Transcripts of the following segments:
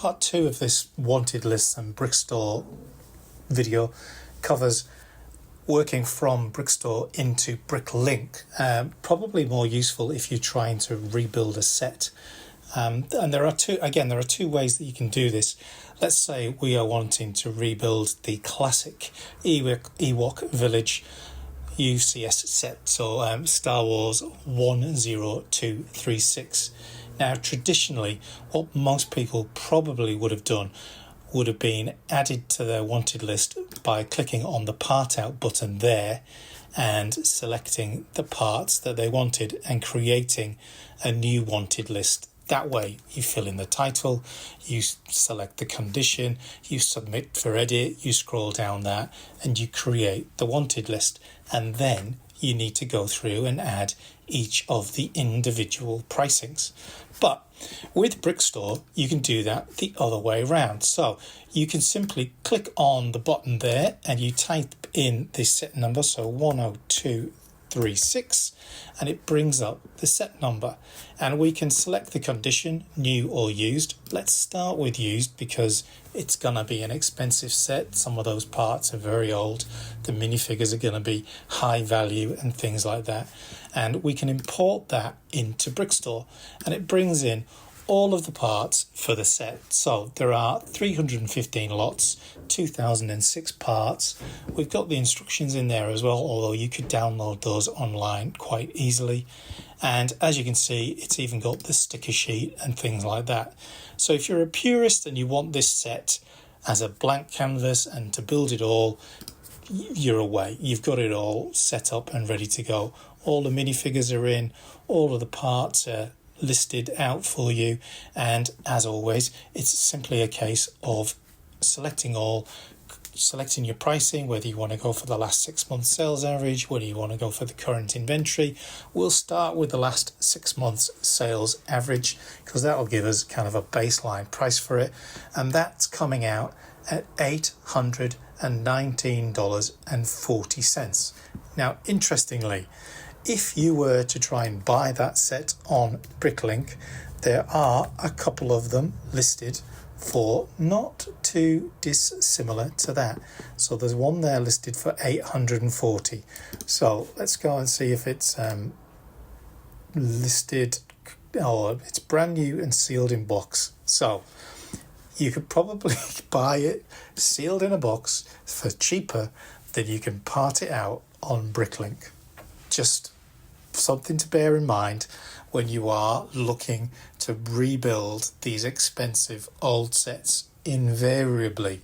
part 2 of this wanted lists and Brickstore video covers working from Brickstore into Bricklink. Probably more useful if you're trying to rebuild a set. And there are two ways that you can do this. Let's say we are wanting to rebuild the classic Ewok Village UCS set, so Star Wars 10236. Now, traditionally, what most people probably would have done would have been added to their wanted list by clicking on the part out button there and selecting the parts that they wanted and creating a new wanted list. That way you fill in the title, you select the condition, you submit for edit, you scroll down that and you create the wanted list, and then you need to go through and add each of the individual pricings. But with Brickstore, you can do that the other way around. So you can simply click on the button there and you type in the set number, so 10236, and it brings up the set number. And we can select the condition, new or used. Let's start with used because it's going to be an expensive set. Some of those parts are very old. The minifigures are going to be high value and things like that. And we can import that into Brickstore and it brings in all of the parts for the set. So there are 315 lots, 2006 parts. We've got the instructions in there as well, although you could download those online quite easily. And as you can see, it's even got the sticker sheet and things like that. So if you're a purist and you want this set as a blank canvas and to build it all, you're away. You've got it all set up and ready to go. All the minifigures are in, all of the parts are listed out for you, and as always it's simply a case of selecting your pricing, whether you want to go for the last 6 months sales average, whether you want to go for the current inventory. We'll start with the last 6 months sales average because that'll give us kind of a baseline price for it, and that's coming out at $819.40. Now, interestingly, if you were to try and buy that set on Bricklink, there are a couple of them listed for not too dissimilar to that. So there's one there listed for $840. So let's go and see if it's listed, or it's brand new and sealed in box. So you could probably buy it sealed in a box for cheaper than you can part it out on Bricklink. Just something to bear in mind when you are looking to rebuild these expensive old sets. Invariably,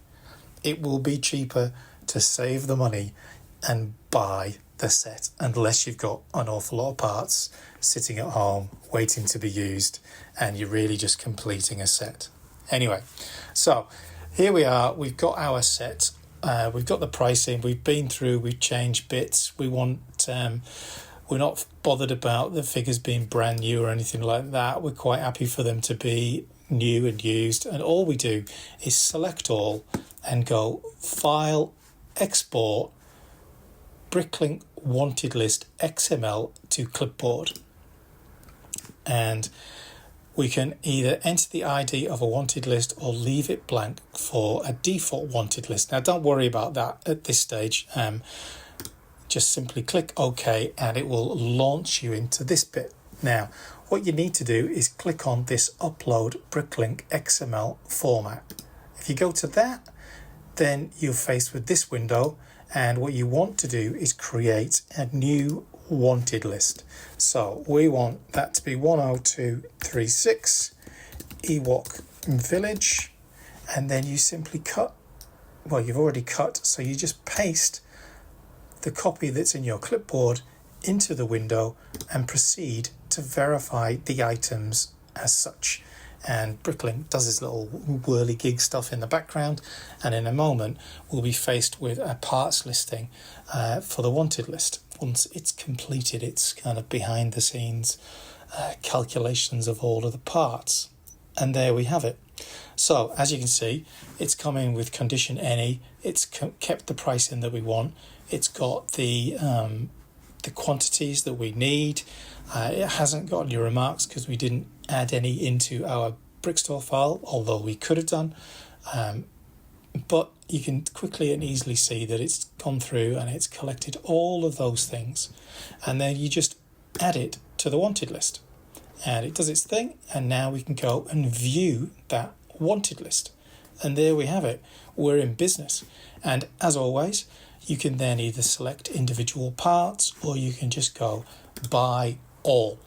it will be cheaper to save the money and buy the set, unless you've got an awful lot of parts sitting at home waiting to be used and you're really just completing a set. Anyway, so here we are. We've got our set. We've got the pricing. We've been through. We've changed bits. We're not bothered about the figures being brand new or anything like that. We're quite happy for them to be new and used. And all we do is select all and go File, Export, Bricklink Wanted List XML to Clipboard. And we can either enter the ID of a wanted list or leave it blank for a default wanted list. Now, don't worry about that at this stage. Just simply click OK and it will launch you into this bit. Now, what you need to do is click on this Upload Bricklink XML format. If you go to that, then you're faced with this window, and what you want to do is create a new wanted list. So we want that to be 10236 Ewok Village, and then you simply cut, well, you've already cut, so you just paste the copy that's in your clipboard into the window and proceed to verify the items as such. And Bricklink does this little whirly-gig stuff in the background, and in a moment we'll be faced with a parts listing for the wanted list. Once it's completed, it's kind of behind the scenes calculations of all of the parts, and there we have it. So as you can see, it's coming with condition any. It's kept the pricing that we want. It's got the quantities that we need. It hasn't got any remarks because we didn't add any into our Brickstore file, although we could have done. But you can quickly and easily see that it's gone through and it's collected all of those things. And then you just add it to the wanted list. And it does its thing. And now we can go and view that wanted list. And there we have it. We're in business. And as always, you can then either select individual parts or you can just go buy all.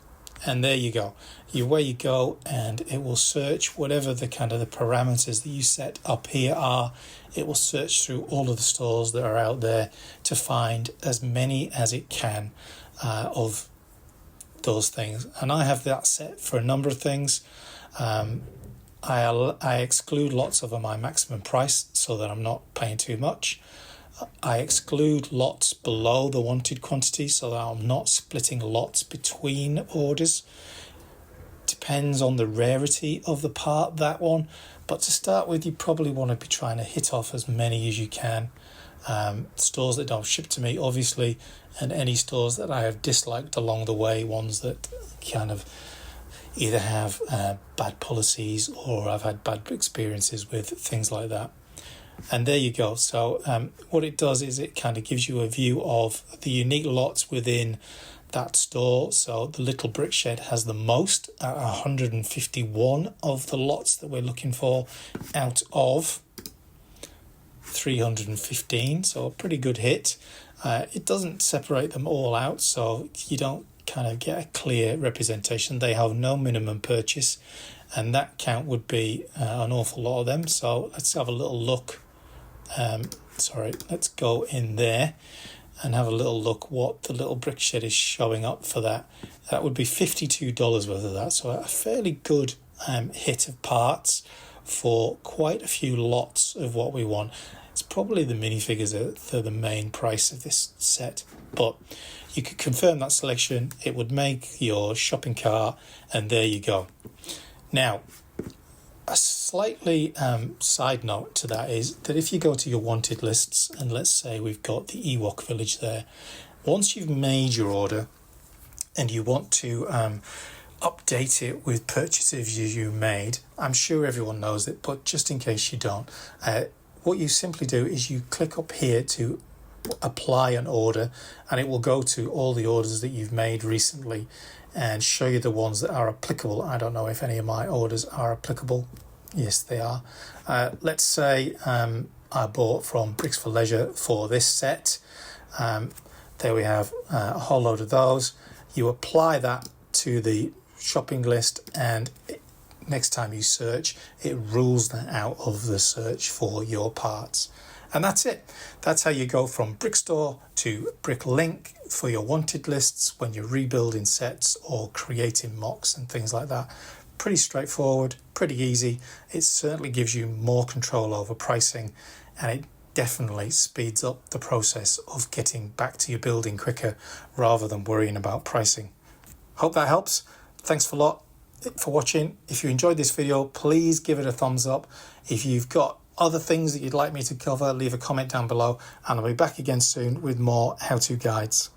And there you go. Away you go, and it will search whatever the kind of the parameters that you set up here are. It will search through all of the stores that are out there to find as many as it can of those things. And I have that set for a number of things. I exclude lots over my maximum price so that I'm not paying too much. I exclude lots below the wanted quantity so that I'm not splitting lots between orders. Depends on the rarity of the part, that one. But to start with, you probably want to be trying to hit off as many as you can. Stores that don't ship to me, obviously, and any stores that I have disliked along the way, ones that kind of either have bad policies or I've had bad experiences with, things like that. And there you go. So what it does is it kind of gives you a view of the unique lots within that store. So the Little Brick Shed has the most, 151 of the lots that we're looking for out of 315. So a pretty good hit. It doesn't separate them all out, so you don't kind of get a clear representation. They have no minimum purchase, and that count would be an awful lot of them. So let's have a little look. Let's go in there and have a little look what the Little Brick Shed is showing up for that. That would be $52 worth of that. So a fairly good hit of parts for quite a few lots of what we want. It's probably the minifigures that are the main price of this set, but you could confirm that selection. It would make your shopping cart, and there you go. Now, a slightly side note to that is that if you go to your wanted lists, and let's say we've got the Ewok village there, once you've made your order and you want to update it with purchases you made, I'm sure everyone knows it, but just in case you don't, what you simply do is you click up here to apply an order, and it will go to all the orders that you've made recently and show you the ones that are applicable. I don't know if any of my orders are applicable. Yes, they are. Let's say I bought from Bricks for Leisure for this set. There we have a whole load of those. You apply that to the shopping list, and next time you search, it rules that out of the search for your parts. And that's it. That's how you go from Brickstore to Bricklink for your wanted lists when you're rebuilding sets or creating mocks and things like that. Pretty straightforward, pretty easy. It certainly gives you more control over pricing, and it definitely speeds up the process of getting back to your building quicker rather than worrying about pricing. Hope that helps. Thanks a lot for watching. If you enjoyed this video, please give it a thumbs up. If you've got other things that you'd like me to cover, leave a comment down below, and I'll be back again soon with more how-to guides.